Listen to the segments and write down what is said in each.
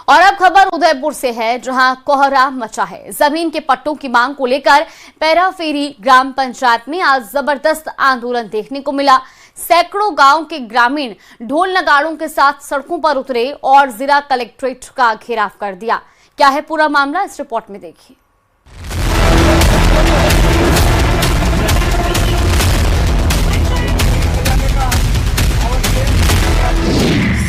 और अब खबर उदयपुर से है, जहां कोहरा मचा है। जमीन के पट्टों की मांग को लेकर पैराफेरी ग्राम पंचायत में आज जबरदस्त आंदोलन देखने को मिला। सैकड़ों गांव के ग्रामीण ढोल नगाड़ों के साथ सड़कों पर उतरे और जिला कलेक्ट्रेट का घेराव कर दिया। क्या है पूरा मामला, इस रिपोर्ट में देखिए।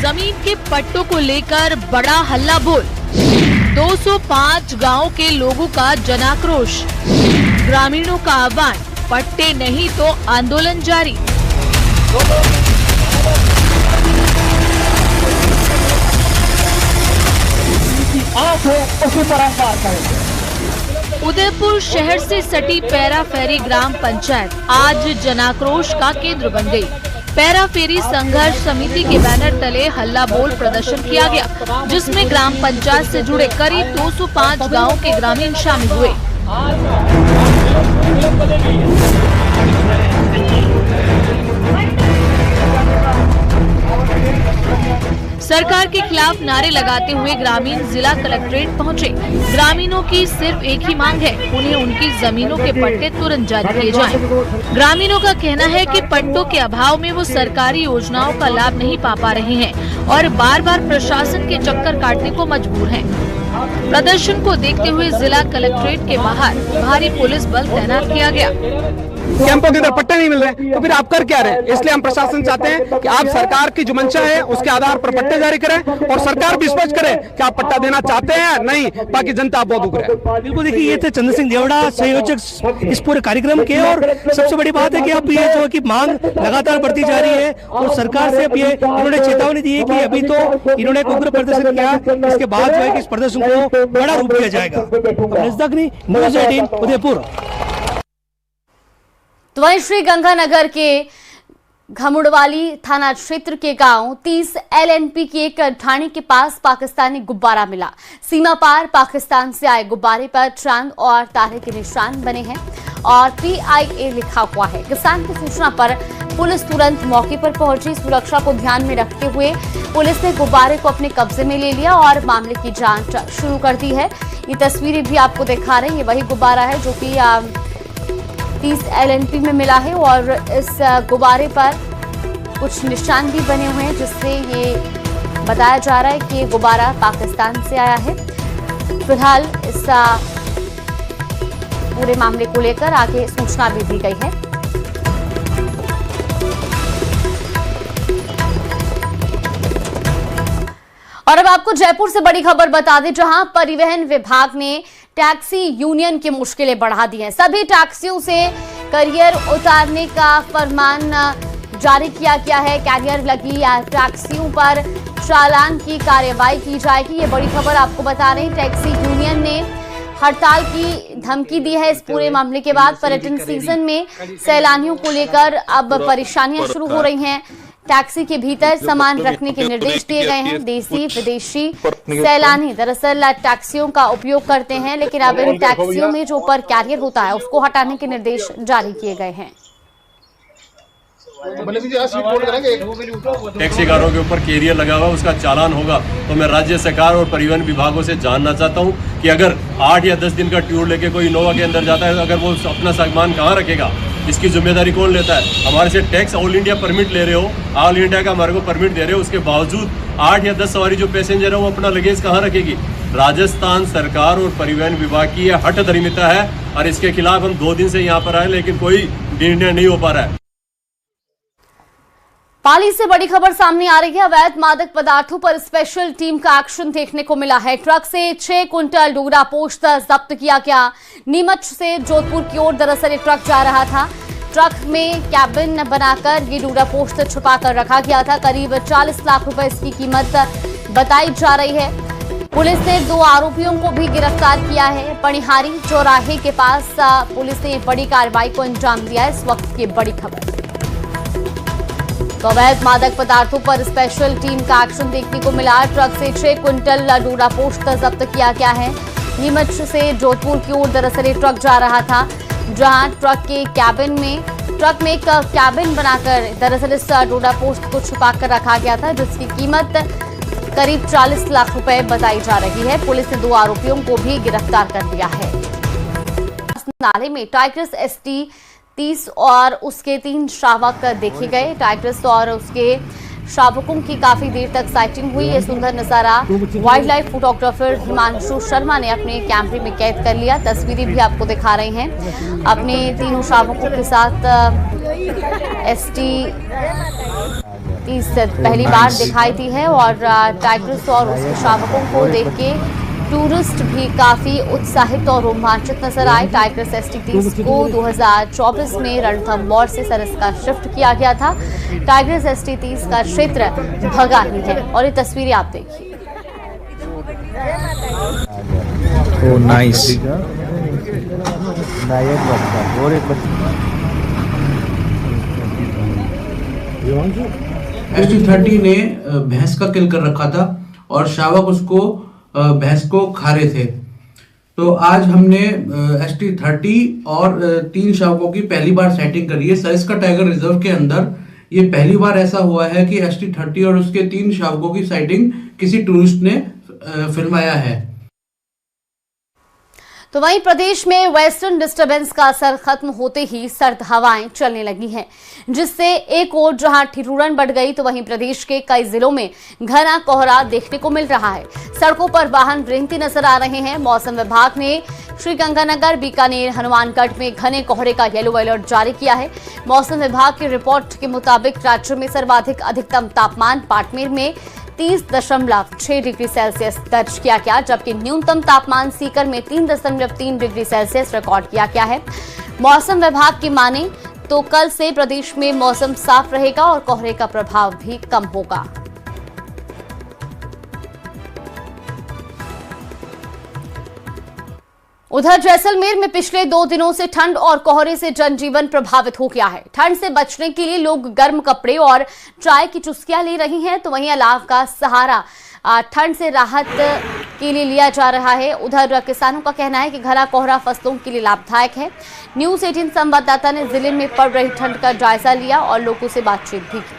जमीन के पट्टों को लेकर बड़ा हल्ला बोल। 205 गांव के लोगों का जनाक्रोश। ग्रामीणों का आह्वान, पट्टे नहीं तो आंदोलन जारी। उदयपुर शहर से सटी पैराफेरी ग्राम पंचायत आज जनाक्रोश का केंद्र बन गई। पैराफेरी संघर्ष समिति के बैनर तले हल्ला बोल प्रदर्शन किया गया, जिसमें ग्राम पंचायत से जुड़े करीब 205 गांव के ग्रामीण शामिल हुए। सरकार के खिलाफ नारे लगाते हुए ग्रामीण जिला कलेक्ट्रेट पहुंचे। ग्रामीणों की सिर्फ एक ही मांग है, उन्हें उनकी जमीनों के पट्टे तुरंत जारी किए जाएं। ग्रामीणों का कहना है कि पट्टों के अभाव में वो सरकारी योजनाओं का लाभ नहीं पा रहे हैं और बार बार प्रशासन के चक्कर काटने को मजबूर हैं। प्रदर्शन को देखते हुए जिला कलेक्ट्रेट के बाहर भारी पुलिस बल तैनात किया गया। कैंपों के अंदर पट्टे नहीं मिल रहे, तो फिर आप कर क्या रहे हैं? इसलिए हम प्रशासन चाहते हैं कि आप सरकार की जो मंशा है उसके आधार पर पट्टे जारी करें और सरकार भी स्पष्ट करे कि आप पट्टा देना चाहते हैं नहीं, बाकी जनता बहुत उग्र है। बिल्कुल, देखिए ये थे चंद्र सिंह देवड़ा, संयोजक इस पूरे कार्यक्रम के। और सबसे बड़ी बात है कि अब ये जो कि मांग लगातार बढ़ती जा रही है और सरकार से अब ये इन्होंने चेतावनी दी है कि अभी तो इन्होंने उग्र प्रदर्शन किया, इसके बाद जो है कि इस प्रदर्शन को बड़ा रूप दिया जाएगा। न्यूज़ 18 उदयपुर। तो वहीं श्री गंगानगर के घमुड़वाली थाना क्षेत्र के गांव 30 LNP की एक ढाणी के पास पाकिस्तानी गुब्बारा मिला। सीमा पार पाकिस्तान से आए गुब्बारे पर चांद और तारे के निशान बने हैं और PIA लिखा हुआ है। किसान की सूचना पर पुलिस तुरंत मौके पर पहुंची। सुरक्षा को ध्यान में रखते हुए पुलिस ने गुब्बारे को अपने कब्जे में ले लिया और मामले की जांच शुरू कर दी है। ये तस्वीरें भी आपको दिखा रहे हैं, ये वही गुब्बारा है जो कि 30 LNP में मिला है और इस गुब्बारे पर कुछ निशान भी बने हुए हैं, जिससे ये बताया जा रहा है कि ये गुब्बारा पाकिस्तान से आया है। फिलहाल इस पूरे मामले को लेकर आगे सूचना भी दी गई है। और अब आपको जयपुर से बड़ी खबर बता दें, जहां परिवहन विभाग ने टैक्सी यूनियन की मुश्किलें बढ़ा दी हैं। सभी टैक्सियों से करियर उतारने का फरमान जारी किया गया है। कैरियर लगी या टैक्सियों पर चालान की कार्रवाई की जाएगी। ये बड़ी खबर आपको बता रहे हैं। टैक्सी यूनियन ने हड़ताल की धमकी दी है इस पूरे मामले के बाद। पर्यटन सीजन में सैलानियों को लेकर अब परेशानियां शुरू हो रही हैं। टैक्सी के भीतर सामान रखने के निर्देश दिए गए हैं। देसी विदेशी सैलानी दरअसल टैक्सियों का उपयोग करते हैं, लेकिन अब इन टैक्सियों में जो ऊपर कैरियर होता है उसको हटाने के निर्देश जारी किए गए हैं। टैक्सीकारों के ऊपर कैरियर लगा हुआ, उसका चालान होगा। तो मैं राज्य सरकार और परिवहन विभागों से जानना चाहता हूं कि अगर 8 या 10 दिन का टूर लेके कोई इनोवा के अंदर जाता है, अगर वो अपना सामान कहाँ रखेगा, इसकी जिम्मेदारी कौन लेता है? हमारे से टैक्स ऑल इंडिया परमिट ले रहे हो, ऑल इंडिया का हमारे को परमिट दे रहे हो, उसके बावजूद 8 या 10 सवारी जो पैसेंजर है वो अपना लगेज कहाँ रखेगी? राजस्थान सरकार और परिवहन विभाग की यह हठधर्मिता है और इसके खिलाफ हम 2 दिन से यहाँ पर आए, लेकिन कोई निर्णय नहीं हो पा रहा है। पाली से बड़ी खबर सामने आ रही है। अवैध मादक पदार्थों पर स्पेशल टीम का एक्शन देखने को मिला है। ट्रक से 6 कुंटल डोरा पोस्त जब्त किया गया। नीमच से जोधपुर की ओर दरअसल ये ट्रक जा रहा था। ट्रक में कैबिन बनाकर ये डोरा पोस्त छुपा कर रखा गया था। करीब 40 लाख रुपए इसकी कीमत बताई जा रही है। पुलिस ने 2 आरोपियों को भी गिरफ्तार किया है। पणिहारी चौराहे के पास पुलिस ने बड़ी कार्रवाई को अंजाम दिया है। इस वक्त की बड़ी खबर। तो अवैध मादक पदार्थों पर स्पेशल टीम का एक्शन देखने को मिला। ट्रक से 6 कुंटल डोरा पोस्त जब्त किया गया है। नीमच से जोधपुर की ओर दरअसल ये ट्रक जा रहा था, जहां ट्रक में एक कैबिन बनाकर दरअसल इस डोरा पोस्त को छुपा कर रखा गया था, जिसकी कीमत करीब 40 लाख रुपए बताई जा रही है। पुलिस ने 2 आरोपियों को भी गिरफ्तार कर लिया है। नाले में टाइग्रिस ST 30 और उसके 3 शावक देखे गए। टाइग्रिस और उसके शावकों की काफी देर तक साइटिंग हुई। ये सुंदर नजारा wild life photographer Himanshu Sharma ने अपने कैमरे में कैद कर लिया। तस्वीरें भी आपको दिखा रहे हैं। अपने तीनों शावकों के साथ ST 30 पहली बार दिखाई दी है और टाइग्रिस और उसके शावकों को देख के टूरिस्ट भी काफी उत्साहित और रोमांचित नजर आए। टाइग्रिस ST 30 को 2024 में रणथंभौर से सरिस्का शिफ्ट किया गया था। टाइग्रिस ST 30 का क्षेत्र भगाही है और ये तस्वीरें आप देखिए। Oh nice. ST 30 ने भैंस का किल कर रखा था और शावक उसको भैंस को खा रहे थे। तो आज हमने ST 30 और 3 शावकों की पहली बार सेटिंग करी है। सरिस्का टाइगर रिजर्व के अंदर ये पहली बार ऐसा हुआ है कि ST 30 और उसके 3 शावकों की साइटिंग किसी टूरिस्ट ने फिल्माया है। तो वहीं प्रदेश में वेस्टर्न डिस्टर्बेंस का असर खत्म होते ही सर्द हवाएं चलने लगी हैं, जिससे एक ओर जहां ठिठुरन बढ़ गई तो वहीं प्रदेश के कई जिलों में घना कोहरा देखने को मिल रहा है। सड़कों पर वाहन रेंगते नजर आ रहे हैं। मौसम विभाग ने श्रीगंगानगर, बीकानेर, हनुमानगढ़ में घने कोहरे का येलो अलर्ट जारी किया है। मौसम विभाग की रिपोर्ट के मुताबिक राज्य में सर्वाधिक अधिकतम तापमान बाड़मेर में 30.6 डिग्री सेल्सियस दर्ज किया गया, जबकि न्यूनतम तापमान सीकर में 3.3 डिग्री सेल्सियस रिकॉर्ड किया गया है। मौसम विभाग की माने तो कल से प्रदेश में मौसम साफ रहेगा और कोहरे का प्रभाव भी कम होगा। उधर जैसलमेर में पिछले 2 दिनों से ठंड और कोहरे से जनजीवन प्रभावित हो गया है। ठंड से बचने के लिए लोग गर्म कपड़े और चाय की चुस्कियां ले रही हैं, तो वहीं अलाव का सहारा ठंड से राहत के लिए लिया जा रहा है। उधर किसानों का कहना है कि घना कोहरा फसलों के लिए लाभदायक है। न्यूज़ 18 संवाददाता ने जिले में पड़ रही ठंड का जायजा लिया और लोगों से बातचीत भी की।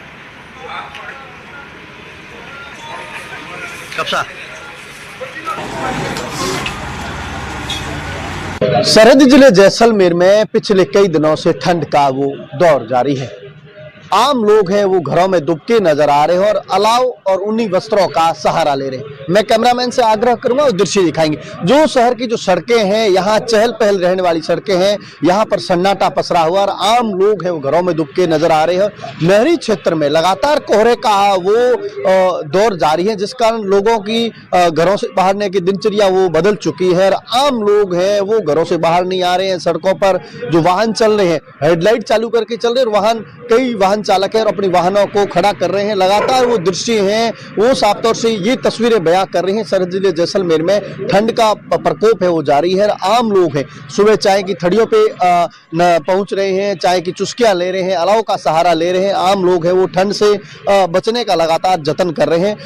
सरहदी जिले जैसलमेर में पिछले कई दिनों से ठंड का वो दौर जारी है। आम लोग हैं वो घरों में दुबके नजर आ रहे हैं और अलाव और ऊनी वस्त्रों का सहारा ले रहे हैं। मैं कैमरामैन से आग्रह करूंगा और दृश्य दिखाएंगे। जो शहर की जो सड़कें हैं, यहाँ चहल पहल रहने वाली सड़कें हैं, यहाँ पर सन्नाटा पसरा हुआ और आम लोग हैं वो घरों में दुबके नजर आ रहे हैं। नहरी क्षेत्र में लगातार कोहरे का वो दौर जारी है, जिस कारण लोगों की घरों से बाहर की दिनचर्या वो बदल चुकी है और आम लोग हैं वो घरों से बाहर नहीं आ रहे हैं। सड़कों पर जो वाहन चल रहे हैं हेडलाइट चालू करके चल रहे हैं और कई वाहन चालक है और अपने वाहनों को खड़ा कर रहे हैं। लगातार वो दृश्य हैं वो साफ तौर से ये तस्वीरें बयां कर रही हैं। सरहदी जिले जैसलमेर में ठंड का प्रकोप है वो जारी है। आम लोग हैं सुबह चाय की थड़ियों पे पहुंच रहे हैं, चाय की चुस्कियां ले रहे हैं, अलाव का सहारा ले रहे हैं। आम लोग हैं वो ठंड से बचने का लगातार जतन कर रहे हैं।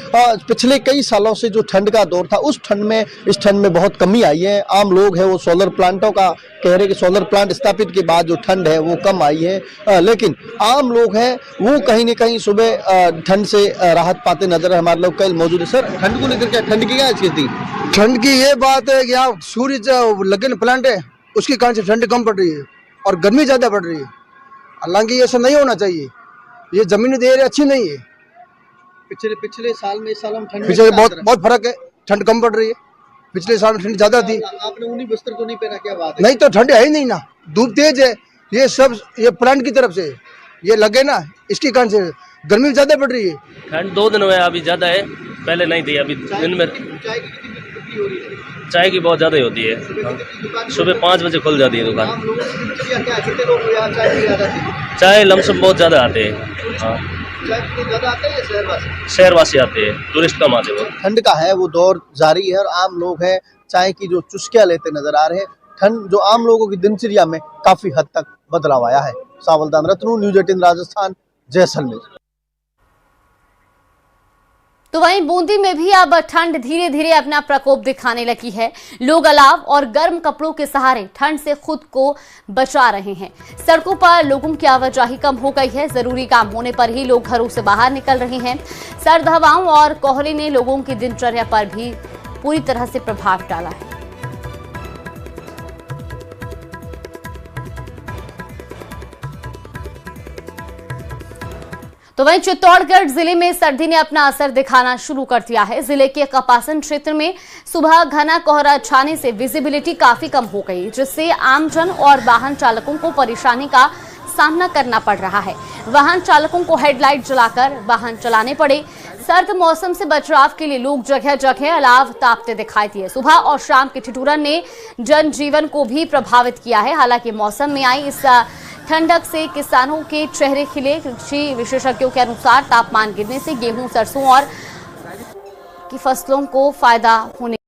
पिछले कई सालों से जो ठंड का दौर था उस ठंड में इस ठंड में बहुत कमी आई है। आम लोग हैं वो सोलर प्लांटों का कह रहे कि सोलर प्लांट स्थापित के बाद जो ठंड है वो कम आई है, लेकिन आम लोग हैं वो कहीं न कहीं सुबह ठंड से राहत पाते नजर है। हमारे लोग कल मौजूद है। सर, ठंड को लेकर क्या ठंड की क्या स्थिति? ठंड की ये बात है कि यहाँ सूर्य लगे प्लांट है उसके कारण से ठंड कम पड़ रही है और गर्मी ज्यादा पड़ रही है। हालांकि ऐसा नहीं होना चाहिए, ये जमीनी देर अच्छी नहीं है। पिछले साल में इस साल हम ठंड पिछले बहुत फर्क है, ठंड कम पड़ रही है। पिछले साल में ठंड ज्यादा थी। आपने ऊनी वस्त्र तो नहीं पहना, क्या बात है? नहीं तो ठंड है ही नहीं ना, धूप तेज है। ये सब ये प्लांट की तरफ से ये लगे ना, इसके कारण से गर्मी ज्यादा पड़ रही है। ठंड 2 दिन हुए अभी ज्यादा है, पहले नहीं थी। अभी दिन में चाय की बहुत ज्यादा होती है। सुबह 5 बजे खुल जाती है दुकान। चाय लमसम बहुत ज्यादा आते हैं। हाँ, शहरवासी आते हैं, टूरिस्ट कम आते हैं। ठंड का है वो दौर जारी है और आम लोग हैं चाय की जो चुस्कियां लेते नजर आ रहे हैं। ठंड जो आम लोगों की दिनचर्या में काफी हद तक बदलाव आया है। सावलदान रत्नू, न्यूज़ 18 राजस्थान, जैसलमेर। तो वहीं बूंदी में भी अब ठंड धीरे धीरे अपना प्रकोप दिखाने लगी है। लोग अलाव और गर्म कपड़ों के सहारे ठंड से खुद को बचा रहे हैं। सड़कों पर लोगों की आवाजाही कम हो गई है। जरूरी काम होने पर ही लोग घरों से बाहर निकल रहे हैं। सर्द हवाओं और कोहरे ने लोगों की दिनचर्या पर भी पूरी तरह से प्रभाव डाला है। तो वहीं चित्तौड़गढ़ जिले में सर्दी ने अपना असर दिखाना शुरू कर दिया है। जिले के कपासन क्षेत्र में सुबह घना कोहरा छाने से विजिबिलिटी काफी कम हो गई, जिससे आमजन और वाहन चालकों को परेशानी का सामना करना पड़ रहा है। वाहन चालकों को हेडलाइट जलाकर वाहन चलाने पड़े। सर्द मौसम से बचाव के लिए लोग जगह जगह अलाव तापते दिखाई दिए। सुबह और शाम की ठिठुरन ने जनजीवन को भी प्रभावित किया है। हालांकि मौसम में आई इस ठंडक से किसानों के चेहरे खिले। कृषि विशेषज्ञों के अनुसार तापमान गिरने से गेहूं, सरसों और की फसलों को फायदा होने